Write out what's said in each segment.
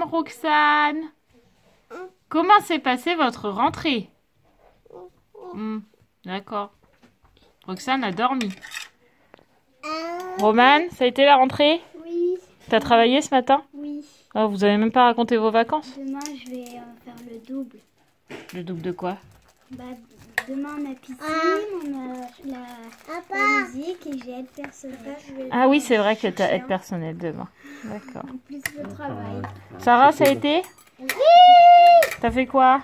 Roxane. Comment s'est passée votre rentrée? D'accord. Roxane a dormi. Romane, ça a été la rentrée? Oui. T'as travaillé ce matin? Oui. Oh, vous avez même pas raconté vos vacances? Demain, je vais faire le double. Le double de quoi? Bah, demain, on a piscine, on a la musique et j'ai aide personnelle. Ah oui, c'est vrai que t'as aide personnelle demain. D'accord. En plus, le travail. Sarah, ça a été? Oui. T'as fait quoi?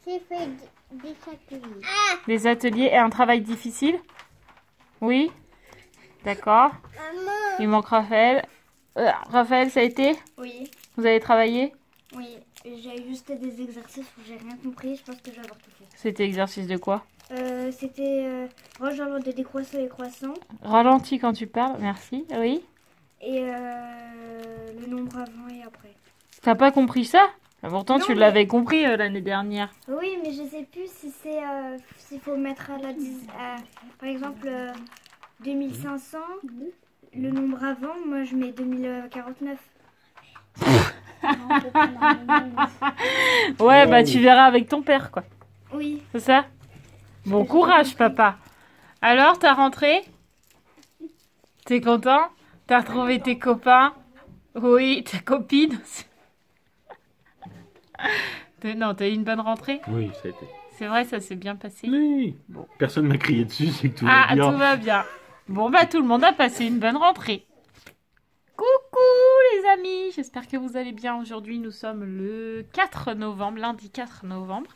J'ai fait des ateliers. Des ateliers et un travail difficile? Oui? D'accord. Il manque Raphaël. Raphaël, ça a été? Oui. Vous avez travaillé? Oui. J'ai juste des exercices où j'ai rien compris. Je pense que je vais avoir tout fait. C'était exercice de quoi? C'était rangeant de décroissant et croissant. Ralentis quand tu parles, merci. Oui? Et le nombre avant et après. T'as pas compris ça? Pourtant, Non, tu mais... l'avais compris l'année dernière. Oui, mais je sais plus si c'est s'il faut mettre à la par exemple 2500, le nombre avant, moi je mets 2049. Ouais, bah tu verras avec ton père, quoi. Oui. C'est ça? Bon courage, papa. Alors, t'as rentré? T'es content? T'as retrouvé tes copains? Oui, ta copine aussi. Non, t'as eu une bonne rentrée? Oui, ça a été. C'est vrai, ça s'est bien passé? Oui. Bon. Personne m'a crié dessus, c'est que tout Ah, va bien. tout va bien. Bon, bah tout le monde a passé une bonne rentrée. Coucou les amis, j'espère que vous allez bien. Aujourd'hui, nous sommes le 4 novembre, lundi 4 novembre.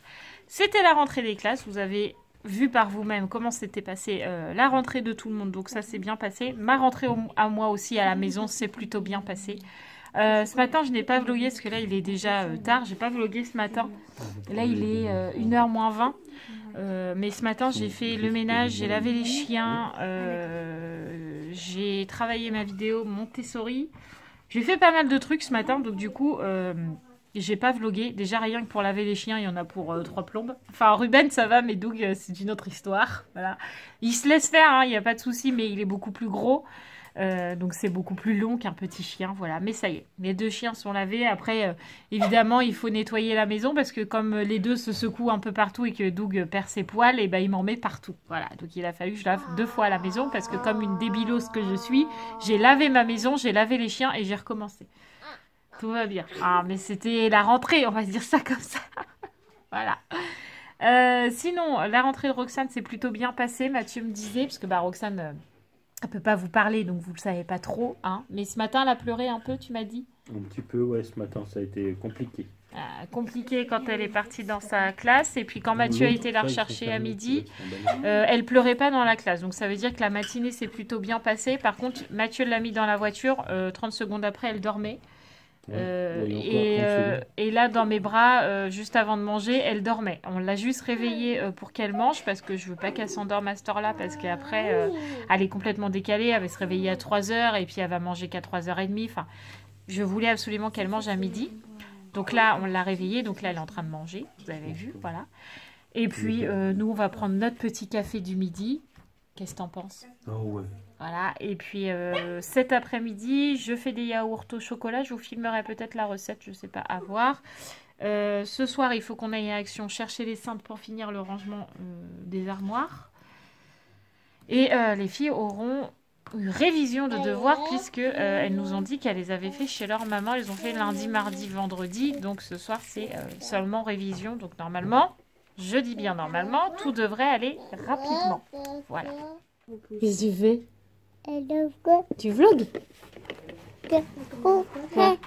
C'était la rentrée des classes. Vous avez vu par vous-même comment s'était passé la rentrée de tout le monde. Donc ça s'est bien passé. Ma rentrée à moi aussi à la maison s'est plutôt bien passée. Ce matin, je n'ai pas vlogué parce que là, il est déjà tard. J'ai pas vlogué ce matin. Là, il est 1h moins 20. Mais ce matin, j'ai fait le ménage, j'ai lavé les chiens, j'ai travaillé ma vidéo Montessori. J'ai fait pas mal de trucs ce matin, donc du coup, j'ai pas vlogué. Déjà, rien que pour laver les chiens, il y en a pour 3 plombes. Enfin, Ruben, ça va, mais Doug, c'est une autre histoire. Voilà. Il se laisse faire, hein, il n'y a pas de souci, mais il est beaucoup plus gros. Donc c'est beaucoup plus long qu'un petit chien, voilà. Mais ça y est, les 2 chiens sont lavés. Après, évidemment, il faut nettoyer la maison parce que comme les 2 se secouent un peu partout et que Doug perd ses poils, et ben il m'en met partout. Voilà, donc il a fallu que je lave 2 fois la maison parce que comme une débilos que je suis, j'ai lavé ma maison, j'ai lavé les chiens et j'ai recommencé. Tout va bien. Ah, mais c'était la rentrée, on va dire ça comme ça. Voilà. Sinon, la rentrée de Roxane s'est plutôt bien passée, Mathieu me disait, parce que bah, Roxane... Elle peut pas vous parler, donc vous le savez pas trop, hein. Mais ce matin, elle a pleuré un peu, tu m'as dit? Un petit peu, ouais, ce matin, ça a été compliqué. Compliqué quand elle est partie dans sa classe. Et puis quand Mathieu a été la rechercher à midi, elle pleurait pas dans la classe. Donc ça veut dire que la matinée s'est plutôt bien passée. Par contre, Mathieu l'a mis dans la voiture. 30 secondes après, elle dormait. Et là, dans mes bras, juste avant de manger, elle dormait. On l'a juste réveillée pour qu'elle mange parce que je veux pas qu'elle s'endorme à cette heure-là parce qu'après, elle est complètement décalée. Elle va se réveiller à 3h et puis elle va manger qu'à 3h30. Enfin, je voulais absolument qu'elle mange à midi. Donc là, on l'a réveillée. Donc là, elle est en train de manger. Vous avez vu, voilà. Et puis, nous, on va prendre notre petit café du midi. Qu'est-ce que t'en penses? Oh ouais. Voilà, et puis cet après-midi, je fais des yaourts au chocolat. Je vous filmerai peut-être la recette, je ne sais pas, à voir. Ce soir, il faut qu'on aille à Action chercher les cintres pour finir le rangement des armoires. Et les filles auront une révision de devoirs puisque elles nous ont dit qu'elles les avaient fait chez leur maman. Elles ont fait lundi, mardi, vendredi. Donc ce soir, c'est seulement révision. Donc normalement, je dis bien normalement, tout devrait aller rapidement. Voilà. Qu'est-ce que tu fais? Tu vlogs? Ouais.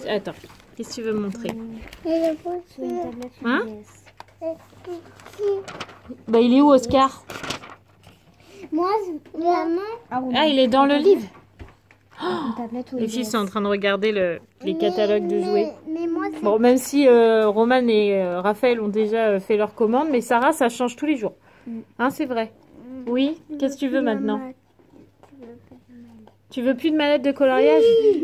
Attends, qu'est-ce que tu veux me montrer? Hein? Bah il est où Oscar? Moi, maman. Ah il est dans le livre. Les filles sont en train de regarder les catalogues de jouets. Mais moi, bon, même si Roman et Raphaël ont déjà fait leur commande, mais Sarah, ça change tous les jours. Hein, c'est vrai? Oui? Qu'est-ce que tu veux maintenant? Tu veux plus de mallette de coloriage?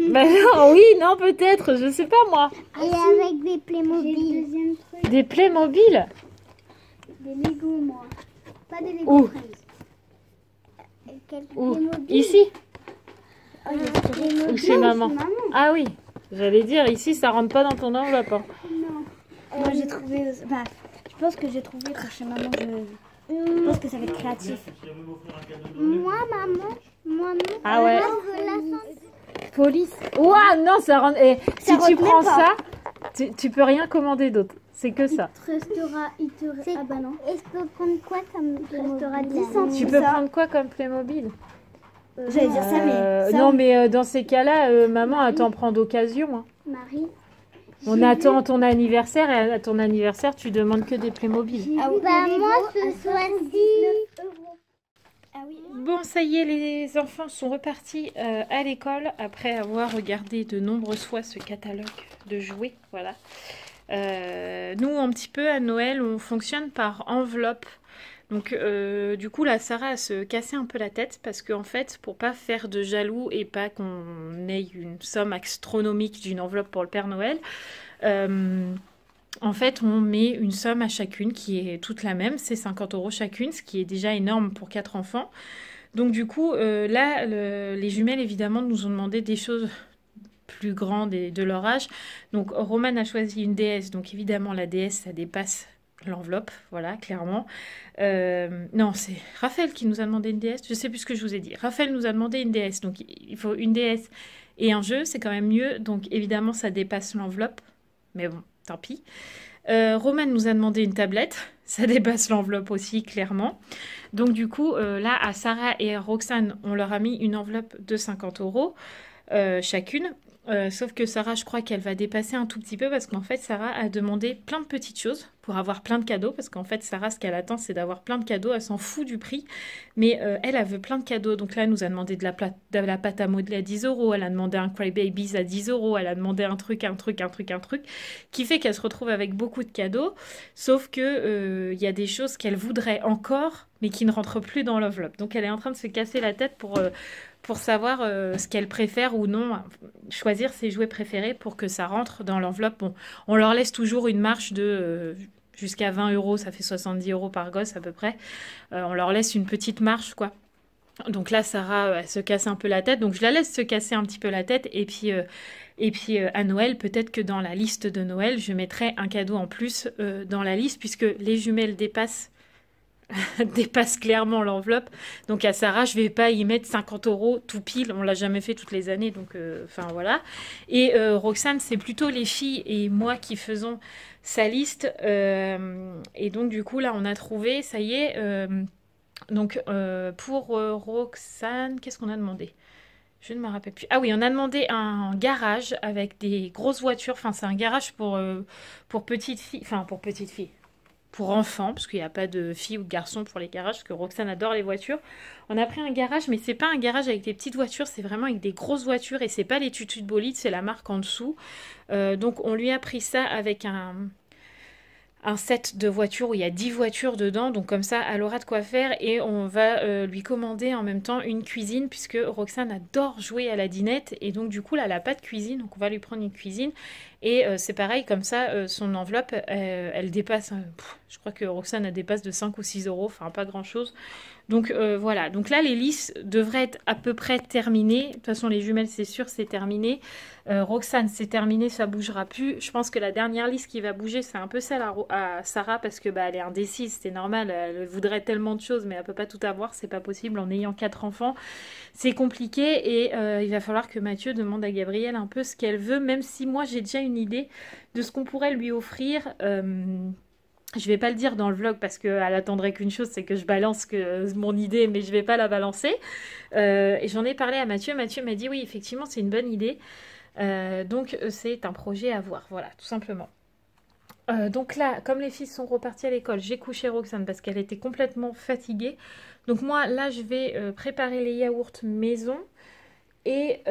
Bah non, oui, non, peut-être, je sais pas moi. Et avec des Playmobil. Des Playmobil? Des Lego, moi. Pas des Lego. Où? Quel Où? Playmobil? Ici? Playmobil, Ou chez maman? Ah oui. J'allais dire, ici, ça rentre pas dans ton enveloppe. Hein. Non. Moi, j'ai trouvé... Bah, je pense que j'ai trouvé pour chez maman. Je pense que ça va être créatif. Moi, maman. Moi, non. Ah ouais. Police. Ouah, non, ça rentre... Et Ça si tu rentre prends même pas. ça, tu peux rien commander d'autre. C'est que ça. Ah bah non. Et je peux prendre quoi comme restera 10 centimes. Tu peux prendre quoi comme Playmobil? J'allais dire ça, mais... ça, Non, mais dans ces cas-là, maman, elle t'en prend d'occasion. Hein. Marie. On attend ton anniversaire et à ton anniversaire, tu demandes que des Playmobil. Ah, bah moi, ce soir-ci... Ah oui. Bon, ça y est, les enfants sont repartis à l'école après avoir regardé de nombreuses fois ce catalogue de jouets. Voilà. Nous, un petit peu à Noël, on fonctionne par enveloppe. Donc, du coup, là, Sarah a se cassé un peu la tête parce qu'en fait, pour pas faire de jaloux et pas qu'on ait une somme astronomique d'une enveloppe pour le Père Noël, en fait, on met une somme à chacune qui est toute la même, c'est 50 € chacune, ce qui est déjà énorme pour 4 enfants. Donc, du coup, là, les jumelles, évidemment, nous ont demandé des choses plus grandes et de leur âge. Donc, Roman a choisi une DS, donc évidemment, la DS, ça dépasse l'enveloppe, voilà, clairement. Non, c'est Raphaël qui nous a demandé une DS, je sais plus ce que je vous ai dit. Raphaël nous a demandé une DS, donc il faut une DS et un jeu, c'est quand même mieux. Donc évidemment, ça dépasse l'enveloppe, mais bon, tant pis. Roman nous a demandé une tablette, ça dépasse l'enveloppe aussi, clairement. Donc du coup, là, à Sarah et à Roxane, on leur a mis une enveloppe de 50 € chacune. Sauf que Sarah, je crois qu'elle va dépasser un tout petit peu parce qu'en fait, Sarah a demandé plein de petites choses pour avoir plein de cadeaux. Parce qu'en fait, Sarah, ce qu'elle attend, c'est d'avoir plein de cadeaux. Elle s'en fout du prix. Mais elle veut plein de cadeaux. Donc là, elle nous a demandé de la pâte à modeler à 10 €. Elle a demandé un Crybabies à 10 €. Elle a demandé un truc. Qui fait qu'elle se retrouve avec beaucoup de cadeaux. Sauf que y a des choses qu'elle voudrait encore, mais qui ne rentrent plus dans l'enveloppe. Donc elle est en train de se casser la tête pour savoir ce qu'elle préfère ou non, choisir ses jouets préférés pour que ça rentre dans l'enveloppe. Bon, on leur laisse toujours une marge de jusqu'à 20 €, ça fait 70 € par gosse à peu près. On leur laisse une petite marge, quoi. Donc là, Sarah, elle se casse un peu la tête, donc je la laisse se casser un petit peu la tête, et puis à Noël, peut-être que dans la liste de Noël, je mettrai un cadeau en plus dans la liste, puisque les jumelles dépasse clairement l'enveloppe. Donc à Sarah, je vais pas y mettre 50 € tout pile. On l'a jamais fait toutes les années, donc enfin voilà. Et Roxane, c'est plutôt les filles et moi qui faisons sa liste. Et donc du coup là, on a trouvé, ça y est. Donc pour Roxane, qu'est-ce qu'on a demandé? Je ne me rappelle plus. Ah oui, on a demandé un garage avec des grosses voitures. Enfin, c'est un garage pour petites filles. Enfin, pour petites filles. Pour enfants, parce qu'il n'y a pas de filles ou de garçons pour les garages, parce que Roxane adore les voitures. On a pris un garage, mais c'est pas un garage avec des petites voitures, c'est vraiment avec des grosses voitures, et c'est pas les tutus de bolide, c'est la marque en dessous. Donc on lui a pris ça avec un set de voitures où il y a 10 voitures dedans, donc comme ça elle aura de quoi faire, et on va lui commander en même temps une cuisine, puisque Roxane adore jouer à la dinette, et donc du coup là elle n'a pas de cuisine, donc on va lui prendre une cuisine, et c'est pareil, comme ça son enveloppe elle dépasse, je crois que Roxane elle dépasse de 5 ou 6 €, enfin pas grand chose. Donc voilà, donc là les listes devraient être à peu près terminées. De toute façon les jumelles c'est sûr c'est terminé. Roxane c'est terminé, ça bougera plus. Je pense que la dernière liste qui va bouger c'est un peu celle à Sarah, parce que bah, elle est indécise, c'est normal, elle voudrait tellement de choses mais elle peut pas tout avoir, c'est pas possible en ayant 4 enfants. C'est compliqué, et il va falloir que Mathieu demande à Gabrielle un peu ce qu'elle veut, même si moi j'ai déjà une idée de ce qu'on pourrait lui offrir. Je vais pas le dire dans le vlog parce qu'elle attendrait qu'une chose, c'est que je balance mon idée, mais je vais pas la balancer. Et j'en ai parlé à Mathieu. Mathieu m'a dit oui, effectivement, c'est une bonne idée. Donc c'est un projet à voir, voilà, tout simplement. Donc là, comme les filles sont reparties à l'école, j'ai couché Roxane parce qu'elle était complètement fatiguée. Donc moi, là, je vais préparer les yaourts maison. Et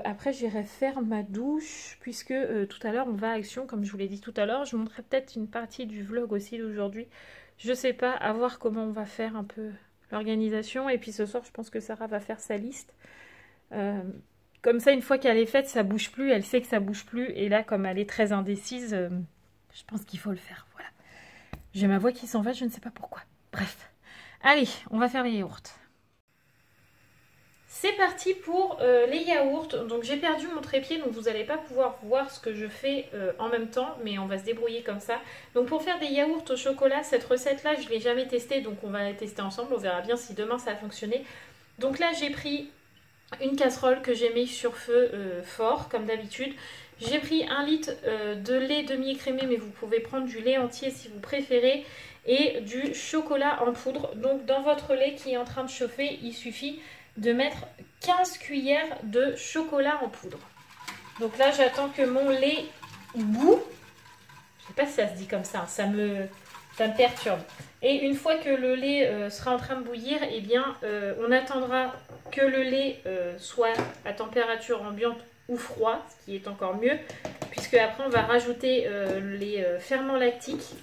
après j'irai faire ma douche, puisque tout à l'heure on va à Action, comme je vous l'ai dit tout à l'heure. Je vous montrerai peut-être une partie du vlog aussi d'aujourd'hui. Je sais pas, à voir comment on va faire un peu l'organisation. Et puis ce soir je pense que Sarah va faire sa liste. Comme ça, une fois qu'elle est faite, ça bouge plus, elle sait que ça bouge plus. Et là, comme elle est très indécise, je pense qu'il faut le faire, voilà. J'ai ma voix qui s'en va, je ne sais pas pourquoi. Bref, allez, on va faire les yaourts. C'est parti pour les yaourts. Donc j'ai perdu mon trépied, donc vous n'allez pas pouvoir voir ce que je fais en même temps, mais on va se débrouiller comme ça. Donc pour faire des yaourts au chocolat, cette recette-là, je ne l'ai jamais testée, donc on va la tester ensemble. On verra bien si demain ça a fonctionné. Donc là, j'ai pris une casserole que j'ai mis sur feu fort, comme d'habitude. J'ai pris 1 litre de lait demi-écrémé, mais vous pouvez prendre du lait entier si vous préférez, et du chocolat en poudre. Donc dans votre lait qui est en train de chauffer, il suffit de mettre 15 cuillères de chocolat en poudre. Donc là, j'attends que mon lait bout. Je sais pas si ça se dit comme ça, ça me perturbe. Et une fois que le lait sera en train de bouillir, eh bien, on attendra que le lait soit à température ambiante ou froid, ce qui est encore mieux, puisque après on va rajouter les ferments lactiques.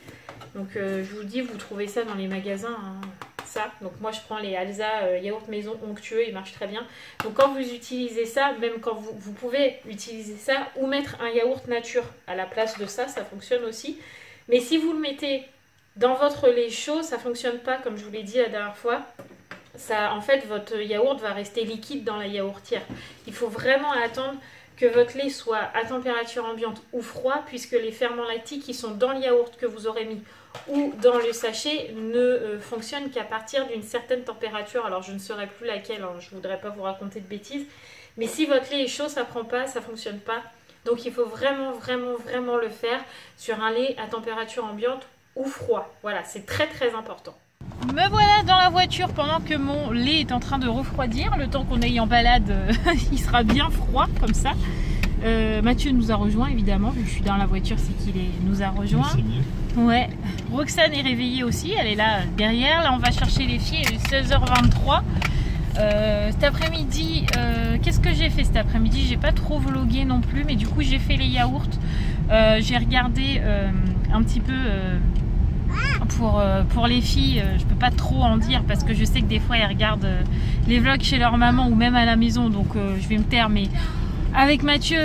Donc je vous dis, vous trouvez ça dans les magasins, hein, ça. Donc moi je prends les Alsa yaourt maison onctueux, ils marchent très bien. Donc quand vous utilisez ça, même quand vous pouvez utiliser ça ou mettre un yaourt nature à la place de ça, ça fonctionne aussi. Mais si vous le mettez dans votre lait chaud, ça ne fonctionne pas, comme je vous l'ai dit la dernière fois. Ça, en fait, votre yaourt va rester liquide dans la yaourtière. Il faut vraiment attendre que votre lait soit à température ambiante ou froid, puisque les ferments lactiques qui sont dans le yaourt que vous aurez mis ou dans le sachet ne fonctionnent qu'à partir d'une certaine température. Alors je ne saurais plus laquelle, hein, je ne voudrais pas vous raconter de bêtises. Mais si votre lait est chaud, ça ne prend pas, ça ne fonctionne pas. Donc il faut vraiment le faire sur un lait à température ambiante ou froid. Voilà, c'est très important. Me voilà dans la voiture pendant que mon lait est en train de refroidir. Le temps qu'on aille en balade, il sera bien froid comme ça. Mathieu nous a rejoint évidemment, vu que je suis dans la voiture, c'est qu'il nous a rejoint. Ouais. Roxane est réveillée aussi, elle est là derrière. Là on va chercher les filles, il est 16h23. Cet après-midi, qu'est-ce que j'ai fait cet après-midi? J'ai pas trop vlogué non plus, mais du coup j'ai fait les yaourts. J'ai regardé un petit peu pour les filles. Je peux pas trop en dire parce que je sais que des fois elles regardent les vlogs chez leur maman ou même à la maison, donc je vais me taire. Mais avec Mathieu,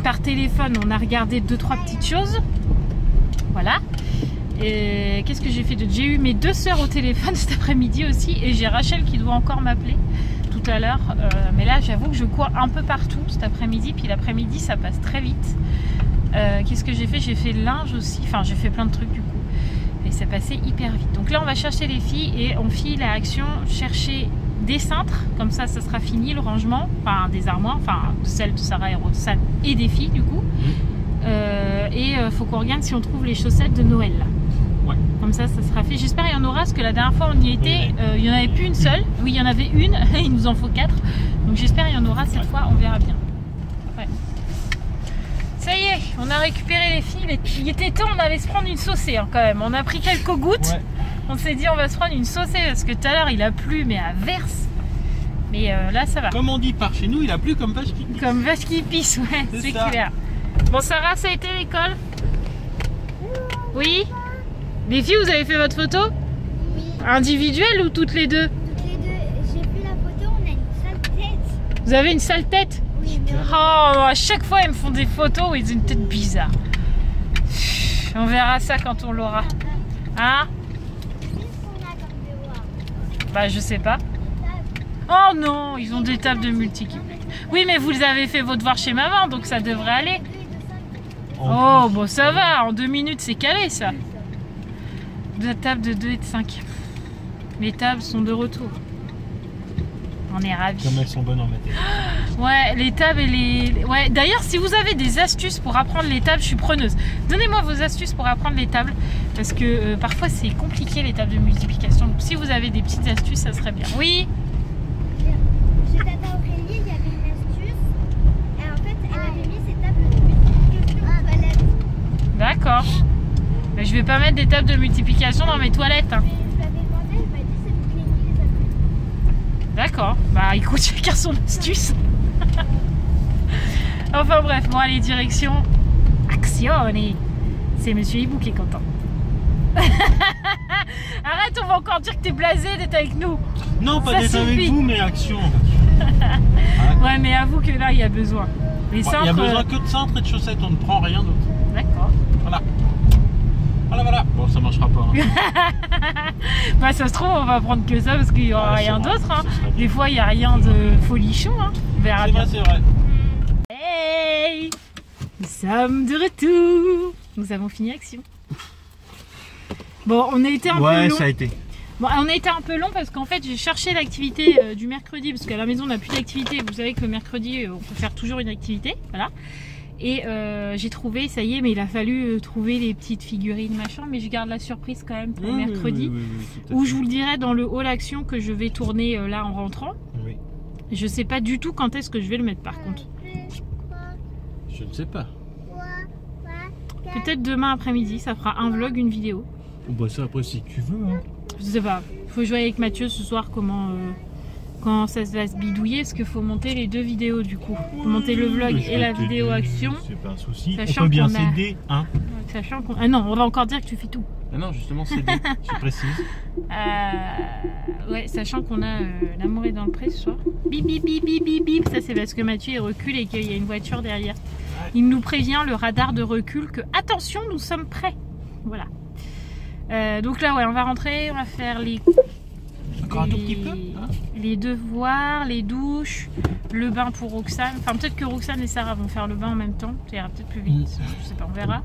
par téléphone, on a regardé 2-3 petites choses. Voilà. Et qu'est-ce que j'ai fait d'autre? J'ai eu mes 2 sœurs au téléphone cet après-midi aussi, et j'ai Rachel qui doit encore m'appeler tout à l'heure. Mais là, j'avoue que je cours un peu partout cet après-midi, puis l'après-midi, ça passe très vite. Qu'est-ce que j'ai fait? J'ai fait le linge aussi, enfin j'ai fait plein de trucs du coup, et ça passait hyper vite. Donc là, on va chercher les filles et on file à Action chercher des cintres, comme ça, ça sera fini le rangement, enfin des armoires, enfin celles de Sarah et Roxane et des filles du coup. Et faut qu'on regarde si on trouve les chaussettes de Noël là. Ouais. Comme ça sera fait. J'espère qu'il y en aura, parce que la dernière fois on y était, il n'y en avait plus une seule. Oui, il y en avait une, il nous en faut 4. Donc j'espère qu'il y en aura cette fois, on verra bien. Ouais. Ça y est, on a récupéré les filles. Il était temps, on allait se prendre une saucée hein, quand même. On a pris quelques gouttes. Ouais. On s'est dit on va se prendre une saucée parce que tout à l'heure il a plu, mais à verse. Mais là ça va. Comme on dit par chez nous, il a plu comme vache qui pisse. Comme vache qui pisse, ouais, c'est clair. Bon, Sarah, ça a été l'école? Oui? Les filles, vous avez fait votre photo? Oui. Individuelle ou toutes les deux? Toutes les deux. J'ai vu la photo, on a une sale tête. Vous avez une sale tête? Oui. Mais oh, à chaque fois, elles me font des photos où ils ont une tête bizarre. On verra ça quand on l'aura. Hein? Bah, je sais pas. Oh non, ils ont des tables de multi-kip. Oui, mais vous avez fait vos devoirs chez maman, donc ça devrait aller. Oh, bon, ça va, en 2 minutes, c'est calé, ça. La table de 2 et de 5. Les tables sont de retour. On est ravis. Comme elles sont bonnes en matière. Ouais, les tables et les... Ouais, d'ailleurs, si vous avez des astuces pour apprendre les tables, je suis preneuse. Donnez-moi vos astuces pour apprendre les tables, parce que parfois, c'est compliqué, les tables de multiplication. Donc, si vous avez des petites astuces, ça serait bien. Oui? Chez Tata Aurélie, il y avait une astuce. Et en fait, elle avait mis ses tables de multiplication en toilette. D'accord. Mais je vais pas mettre des tables de multiplication dans mes toilettes. Hein. Mais je lui avais demandé, elle m'a dit c'est pour cligner les adultes. D'accord. Bah écoute, chacun son astuce. Enfin bref, bon allez, direction Action. C'est Monsieur Hibou qui est content. Arrête, on va encore dire que t'es blasé d'être avec nous. Non, pas d'être avec vous, mais Action. Ouais, mais avoue que là, il y a besoin. Les Il cintres, y a besoin que de cintres et de chaussettes, on ne prend rien d'autre. D'accord. Voilà. Voilà. Bon, ça marchera pas. Hein. Bah ça se trouve on va prendre que ça parce qu'il y aura rien d'autre. Hein. Des fois il n'y a rien de folichon. Hein. On verra bien. C'est vrai. Hey, nous sommes de retour. Nous avons fini Action. Bon, on a été un peu long. Ouais, ça a été. Bon, on a été un peu long parce qu'en fait j'ai cherché l'activité du mercredi parce qu'à la maison on n'a plus d'activité. Vous savez que le mercredi on peut faire toujours une activité, voilà. Et j'ai trouvé, ça y est, mais il a fallu trouver les petites figurines machin. Mais je garde la surprise quand même pour mercredi, où je vous le dirai dans le hall action que je vais tourner là en rentrant. Oui. Je sais pas du tout quand est-ce que je vais le mettre par contre. Je ne sais pas. Peut-être demain après-midi, ça fera un vlog, une vidéo. Bah ça après si tu veux. Hein. Je sais pas, faut jouer avec Mathieu ce soir comment ça va se bidouiller parce qu'il faut monter les deux vidéos du coup. Faut monter le vlog et la vidéo action. C'est pas un souci. Sachant On peut bien qu'on a- s'aider, hein. Sachant qu'on... Ah non, on va encore dire que tu fais tout. Ah non, justement s'aider, je précise. Ouais, sachant qu'on a l'amour est dans le pré ce soir. Bip bip bip bip bip bip. Ça c'est parce que Mathieu il recule et qu'il y a une voiture derrière. Il nous prévient, le radar de recul, que attention, nous sommes prêts. Voilà. Donc là ouais, on va rentrer, on va faire Encore un tout petit peu, hein. les devoirs, les douches, le bain pour Roxane. Enfin peut-être que Roxane et Sarah vont faire le bain en même temps. Ça ira peut-être plus vite, je sais pas, on verra.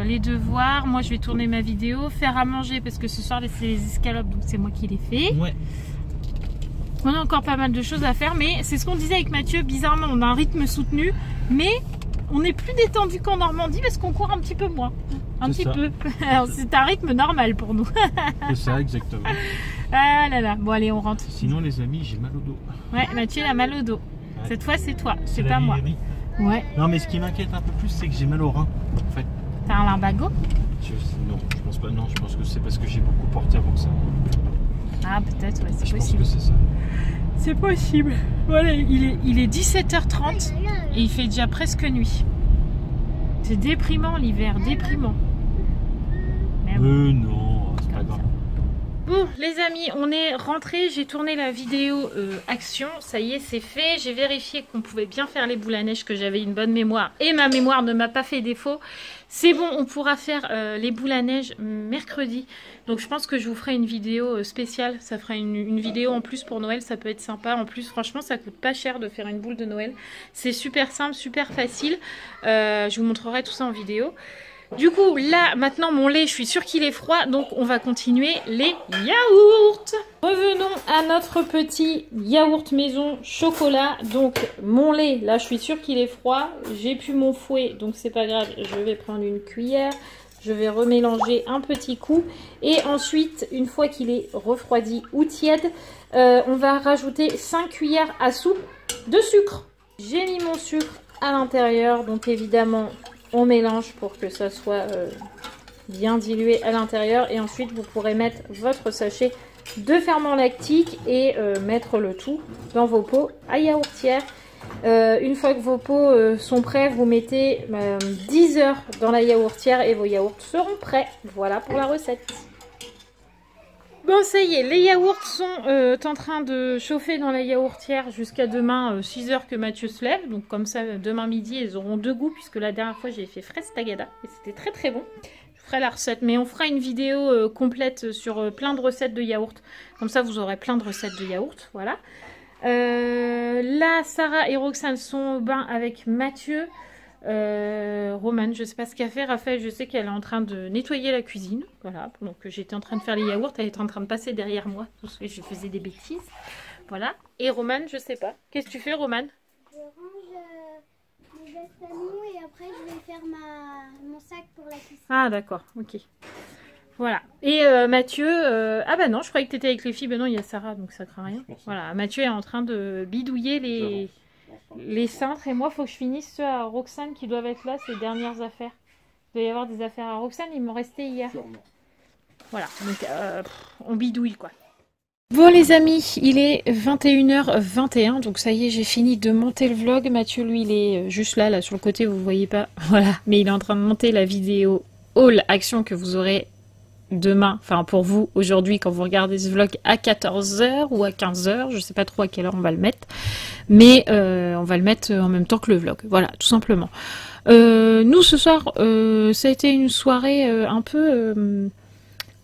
Les devoirs, moi je vais tourner ma vidéo, faire à manger parce que ce soir c'est les escalopes, donc c'est moi qui les fais. Ouais. On a encore pas mal de choses à faire, mais c'est ce qu'on disait avec Mathieu, bizarrement on a un rythme soutenu, mais on est plus détendu qu'en Normandie parce qu'on court un petit peu moins. Un petit peu. Alors c'est un rythme normal pour nous. C'est ça, exactement. Ah là là, bon allez on rentre. Sinon les amis, j'ai mal au dos. Ouais, Mathieu il a mal au dos. Ouais. Cette fois c'est toi, c'est la pas moi. vieillerie. Ouais. Non mais ce qui m'inquiète un peu plus, c'est que j'ai mal au rein. En fait. T'as un lumbago? Non, je pense pas. Non, je pense que c'est parce que j'ai beaucoup porté avant que ça. Ah peut-être, ouais, c'est Je pense possible. que c'est ça. C'est possible. Voilà, il est 17h30 et il fait déjà presque nuit. C'est déprimant l'hiver, déprimant. Mais bon. Non, c'est pas grave. Bon les amis, on est rentré, j'ai tourné la vidéo action, ça y est c'est fait, j'ai vérifié qu'on pouvait bien faire les boules à neige, que j'avais une bonne mémoire et ma mémoire ne m'a pas fait défaut. C'est bon, on pourra faire les boules à neige mercredi, donc je pense que je vous ferai une vidéo spéciale, ça fera une vidéo en plus pour Noël, ça peut être sympa. En plus franchement ça coûte pas cher de faire une boule de Noël, c'est super simple, super facile, je vous montrerai tout ça en vidéo. Du coup, là, maintenant, mon lait, je suis sûre qu'il est froid, donc on va continuer les yaourts. Revenons à notre petit yaourt maison chocolat. Donc, mon lait, là, je suis sûre qu'il est froid. J'ai plus mon fouet, donc c'est pas grave. Je vais prendre une cuillère. Je vais remélanger un petit coup. Et ensuite, une fois qu'il est refroidi ou tiède, on va rajouter 5 cuillères à soupe de sucre. J'ai mis mon sucre à l'intérieur, donc évidemment... On mélange pour que ça soit bien dilué à l'intérieur. Et ensuite, vous pourrez mettre votre sachet de ferment lactique et mettre le tout dans vos pots à yaourtière. Une fois que vos pots sont prêts, vous mettez 10 heures dans la yaourtière et vos yaourts seront prêts. Voilà pour la recette. Bon, ça y est, les yaourts sont en train de chauffer dans la yaourtière jusqu'à demain 6 heures que Mathieu se lève. Donc comme ça, demain midi, ils auront 2 goûts puisque la dernière fois, j'ai fait fraise tagada et c'était très très bon. Je ferai la recette, mais on fera une vidéo complète sur plein de recettes de yaourt. Comme ça, vous aurez plein de recettes de yaourt, voilà. Là, Sarah et Roxane sont au bain avec Mathieu. Romane, je sais pas ce qu'elle fait. Raphaël, je sais qu'elle est en train de nettoyer la cuisine. Voilà, donc j'étais en train de faire les yaourts, elle était en train de passer derrière moi parce que je faisais des bêtises. Voilà. Et Romane, je sais pas. Qu'est-ce que tu fais, Romane? Je range mes vêtements et après je vais faire mon sac pour la piscine. Ah d'accord, ok. Voilà. Et Mathieu, ah bah non, je croyais que tu étais avec les filles. Ben non, il y a Sarah, donc ça craint rien. Voilà, Mathieu est en train de bidouiller les cintres et moi, il faut que je finisse ceux à Roxane qui doivent être là, ces dernières affaires. Il doit y avoir des affaires à Roxane, ils m'ont resté hier. Voilà, donc on bidouille quoi. Bon les amis, il est 21h21, donc ça y est, j'ai fini de monter le vlog. Mathieu, lui, il est juste là sur le côté, vous voyez pas. Voilà, mais il est en train de monter la vidéo haul action que vous aurez demain, enfin pour vous aujourd'hui quand vous regardez ce vlog à 14h ou à 15h, je sais pas trop à quelle heure on va le mettre, mais on va le mettre en même temps que le vlog, voilà, tout simplement. Nous, ce soir, ça a été une soirée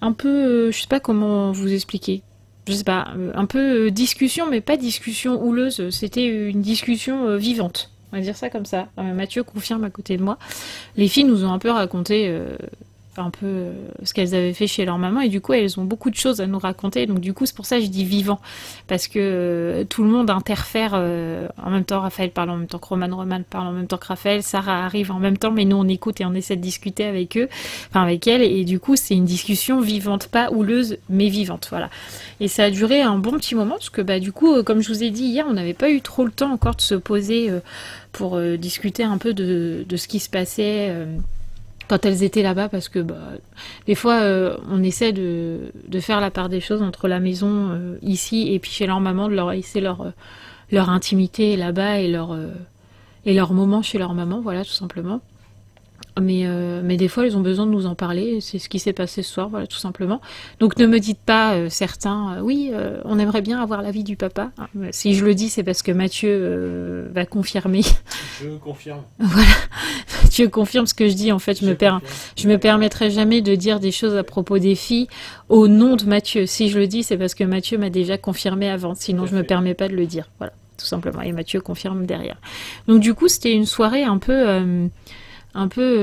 je sais pas comment vous expliquer. Je sais pas, un peu discussion, mais pas discussion houleuse. C'était une discussion vivante. On va dire ça comme ça. Mathieu confirme à côté de moi. Les filles nous ont un peu raconté ce qu'elles avaient fait chez leur maman et du coup elles ont beaucoup de choses à nous raconter, donc du coup c'est pour ça que je dis vivant, parce que tout le monde interfère en même temps. Raphaël parle en même temps que Roman parle en même temps que Raphaël, Sarah arrive en même temps, mais nous on écoute et on essaie de discuter avec eux, enfin avec elle, et du coup c'est une discussion vivante, pas houleuse mais vivante, voilà. Et ça a duré un bon petit moment parce que du coup comme je vous ai dit hier, on n'avait pas eu trop le temps encore de se poser pour discuter un peu de ce qui se passait quand elles étaient là-bas, parce que des fois on essaie de faire la part des choses entre la maison ici et puis chez leur maman, de leur laisser leur intimité là-bas et leur moment chez leur maman, voilà, tout simplement. Mais des fois, ils ont besoin de nous en parler. C'est ce qui s'est passé ce soir, voilà, tout simplement. Donc, ne me dites pas, certains, oui, on aimerait bien avoir l'avis du papa. Si je le dis, c'est parce que Mathieu va confirmer. Je confirme. Voilà, Mathieu confirme ce que je dis. En fait, je me permettrai jamais de dire des choses à propos des filles au nom de Mathieu. Si je le dis, c'est parce que Mathieu m'a déjà confirmé avant. Sinon, je me permets pas de le dire. Voilà, tout simplement. Et Mathieu confirme derrière. Donc, du coup, c'était une soirée un peu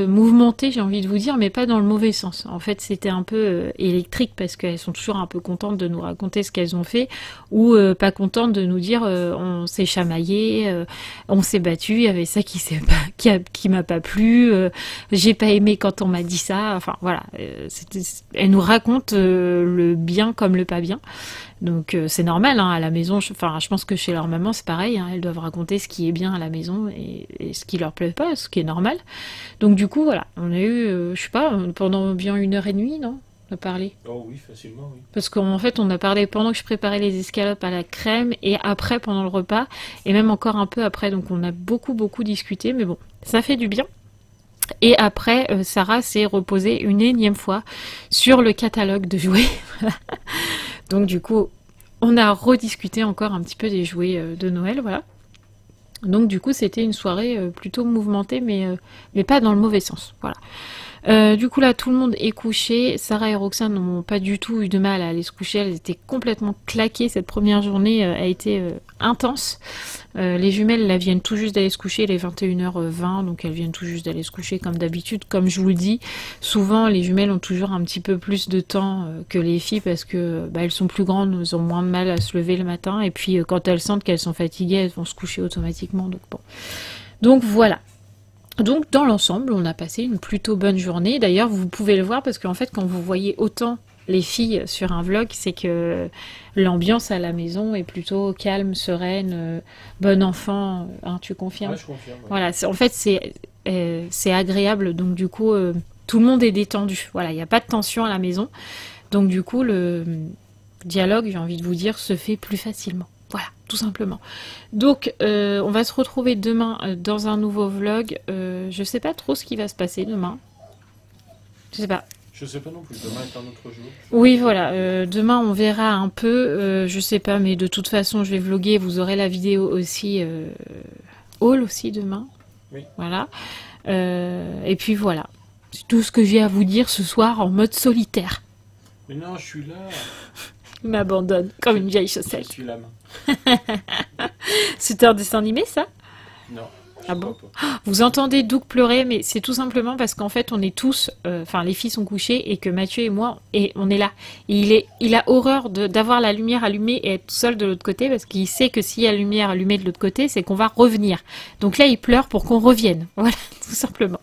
mouvementée, j'ai envie de vous dire, mais pas dans le mauvais sens. En fait, c'était un peu électrique parce qu'elles sont toujours un peu contentes de nous raconter ce qu'elles ont fait, ou pas contentes de nous dire on s'est chamaillé, on s'est battu, il y avait ça qui m'a pas plu, j'ai pas aimé quand on m'a dit ça. Enfin voilà, elles nous racontent le bien comme le pas bien. Donc c'est normal, hein, à la maison, je pense que chez leur maman c'est pareil, hein, elles doivent raconter ce qui est bien à la maison et ce qui leur plaît pas, ce qui est normal. Donc du coup voilà, on a eu, je sais pas, pendant bien 1h30, non, on a parlé. Oh oui, facilement, oui. Parce qu'en fait on a parlé pendant que je préparais les escalopes à la crème et après pendant le repas, et même encore un peu après, donc on a beaucoup discuté, mais bon, ça fait du bien. Et après, Sarah s'est reposée une énième fois sur le catalogue de jouets. Donc du coup, on a rediscuté encore un petit peu des jouets de Noël, voilà. Donc du coup, c'était une soirée plutôt mouvementée, mais pas dans le mauvais sens, voilà. Du coup là tout le monde est couché. Sarah et Roxane n'ont pas du tout eu de mal à aller se coucher, elles étaient complètement claquées. Cette première journée a été intense. Les jumelles là viennent tout juste d'aller se coucher, il est 21h20, donc elles viennent tout juste d'aller se coucher comme d'habitude. Comme je vous le dis, souvent les jumelles ont toujours un petit peu plus de temps que les filles parce que elles sont plus grandes, elles ont moins de mal à se lever le matin, et puis quand elles sentent qu'elles sont fatiguées, elles vont se coucher automatiquement, donc bon. Donc voilà. Donc dans l'ensemble, on a passé une plutôt bonne journée. D'ailleurs, vous pouvez le voir parce qu'en fait, quand vous voyez autant les filles sur un vlog, c'est que l'ambiance à la maison est plutôt calme, sereine, bon enfant. Hein, tu confirmes? Ouais, je confirme. Ouais. Voilà, en fait, c'est agréable. Donc du coup, tout le monde est détendu. Voilà, il n'y a pas de tension à la maison. Donc du coup, le dialogue, j'ai envie de vous dire, se fait plus facilement. Voilà, tout simplement. Donc, on va se retrouver demain dans un nouveau vlog. Je sais pas trop ce qui va se passer demain. Je sais pas. Je sais pas non plus, demain est un autre jour. Oui, voilà, demain on verra un peu. Je sais pas, mais de toute façon, je vais vlogger. Vous aurez la vidéo aussi. Haul aussi demain. Oui. Voilà. Et puis voilà. C'est tout ce que j'ai à vous dire ce soir en mode solitaire. Mais non, je suis là. Il m'abandonne comme une vieille Je chaussette. suis la main. C'était un dessin animé, ça? Non. Ah bon? Vous entendez Doug pleurer, mais c'est tout simplement parce qu'en fait on est tous, les filles sont couchées et que Mathieu et moi, on est là. Et il a horreur d'avoir la lumière allumée et être tout seul de l'autre côté parce qu'il sait que s'il y a la lumière allumée de l'autre côté, c'est qu'on va revenir. Donc là il pleure pour qu'on revienne. Voilà, tout simplement.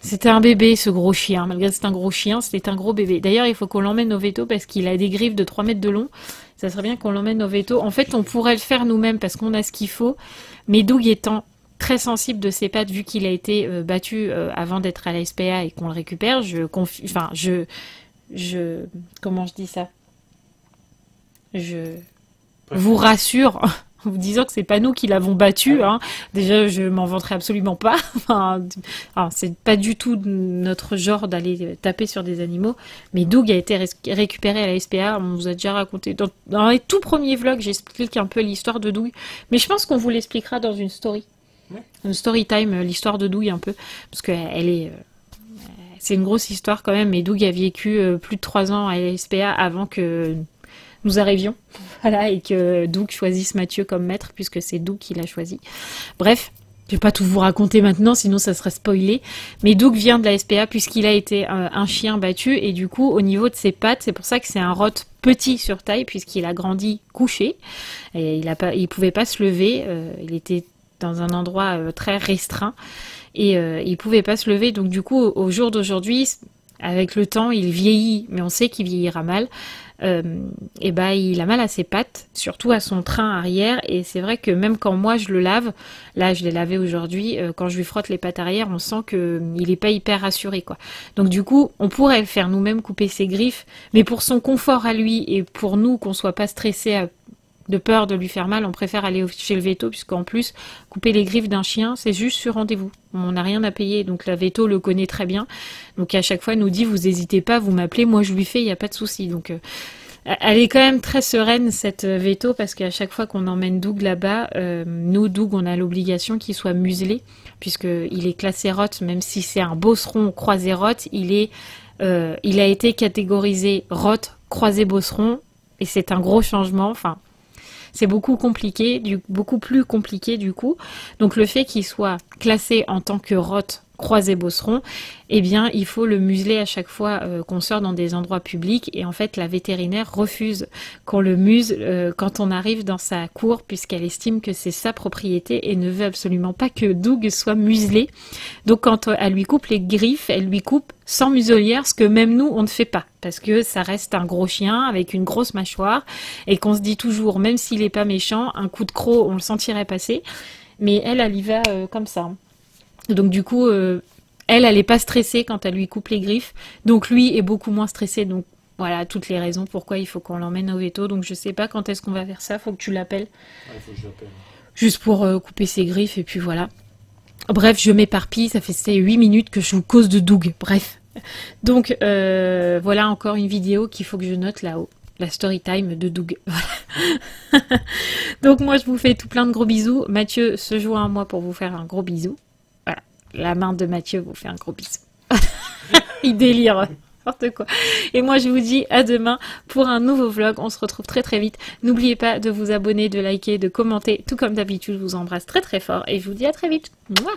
C'était un bébé, ce gros chien. Malgré que c'est un gros chien, c'était un gros bébé. D'ailleurs, il faut qu'on l'emmène au veto parce qu'il a des griffes de 3 mètres de long. Ça serait bien qu'on l'emmène au veto. En fait, on pourrait le faire nous-mêmes parce qu'on a ce qu'il faut. Mais Doug étant très sensible de ses pattes, vu qu'il a été battu avant d'être à la SPA et qu'on le récupère, comment je dis ça? Je vous rassure en vous disant que c'est pas nous qui l'avons battu, hein. Déjà je m'en vanterai absolument pas. C'est pas du tout notre genre d'aller taper sur des animaux, mais Doug a été récupéré à la SPA. On vous a déjà raconté dans les tout premiers vlogs, j'explique un peu l'histoire de Doug, mais je pense qu'on vous l'expliquera dans une story. Une story time, l'histoire de Doug un peu, parce que c'est une grosse histoire quand même, et Doug a vécu plus de 3 ans à la SPA avant que nous arrivions, voilà, et que Doug choisisse Mathieu comme maître, puisque c'est Doug qui l'a choisi. Bref, je vais pas tout vous raconter maintenant, sinon ça serait spoilé, mais Doug vient de la SPA puisqu'il a été un chien battu, et du coup, au niveau de ses pattes, c'est pour ça que c'est un rot petit sur taille, puisqu'il a grandi couché, et il pouvait pas se lever, il était dans un endroit très restreint, et il pouvait pas se lever, donc du coup, au jour d'aujourd'hui, avec le temps, il vieillit, mais on sait qu'il vieillira mal. Et ben il a mal à ses pattes, surtout à son train arrière, et c'est vrai que même quand moi je le lave, là je l'ai lavé aujourd'hui, quand je lui frotte les pattes arrière, on sent que il est pas hyper rassuré, quoi. Donc du coup, on pourrait le faire nous-mêmes, couper ses griffes, mais pour son confort à lui et pour nous qu'on soit pas stressé de peur de lui faire mal, on préfère aller chez le veto, puisqu'en plus, couper les griffes d'un chien, c'est juste sur rendez-vous. On n'a rien à payer, donc la veto le connaît très bien. Donc à chaque fois, elle nous dit, vous n'hésitez pas, vous m'appelez, moi je lui fais, il n'y a pas de souci. Donc elle est quand même très sereine, cette veto, parce qu'à chaque fois qu'on emmène Doug là-bas, nous, Doug, on a l'obligation qu'il soit muselé, puisqu'il est classé rot, même si c'est un bosseron croisé rot, il a été catégorisé rot croisé bosseron, et c'est un gros changement, enfin... C'est beaucoup plus compliqué du coup. Donc le fait qu'il soit classé en tant que rot croisé bosseron, eh bien il faut le museler à chaque fois qu'on sort dans des endroits publics, et en fait la vétérinaire refuse qu'on le muse quand on arrive dans sa cour, puisqu'elle estime que c'est sa propriété et ne veut absolument pas que Doug soit muselé. Donc quand elle lui coupe les griffes, elle lui coupe sans muselière, ce que même nous on ne fait pas, parce que ça reste un gros chien avec une grosse mâchoire, et qu'on se dit toujours, même s'il est pas méchant, un coup de croc on le sentirait passer, mais elle y va comme ça. Donc du coup, elle est pas stressée quand elle lui coupe les griffes. Donc lui est beaucoup moins stressé. Donc voilà, toutes les raisons pourquoi il faut qu'on l'emmène au veto. Donc je sais pas quand est-ce qu'on va faire ça. Faut que tu l'appelles. Ouais, faut que je l'appelle. Juste pour couper ses griffes, et puis voilà. Bref, je m'éparpille. Ça fait 8 minutes que je vous cause de Doug. Bref. Donc voilà encore une vidéo qu'il faut que je note là-haut. La story time de Doug. Voilà. Donc moi je vous fais tout plein de gros bisous. Mathieu se joint à moi pour vous faire un gros bisou. Voilà. La main de Mathieu vous fait un gros bisou. Il délire. N'importe quoi. Et moi je vous dis à demain pour un nouveau vlog. On se retrouve très très vite. N'oubliez pas de vous abonner, de liker, de commenter. Tout comme d'habitude, je vous embrasse très très fort et je vous dis à très vite. Mouah.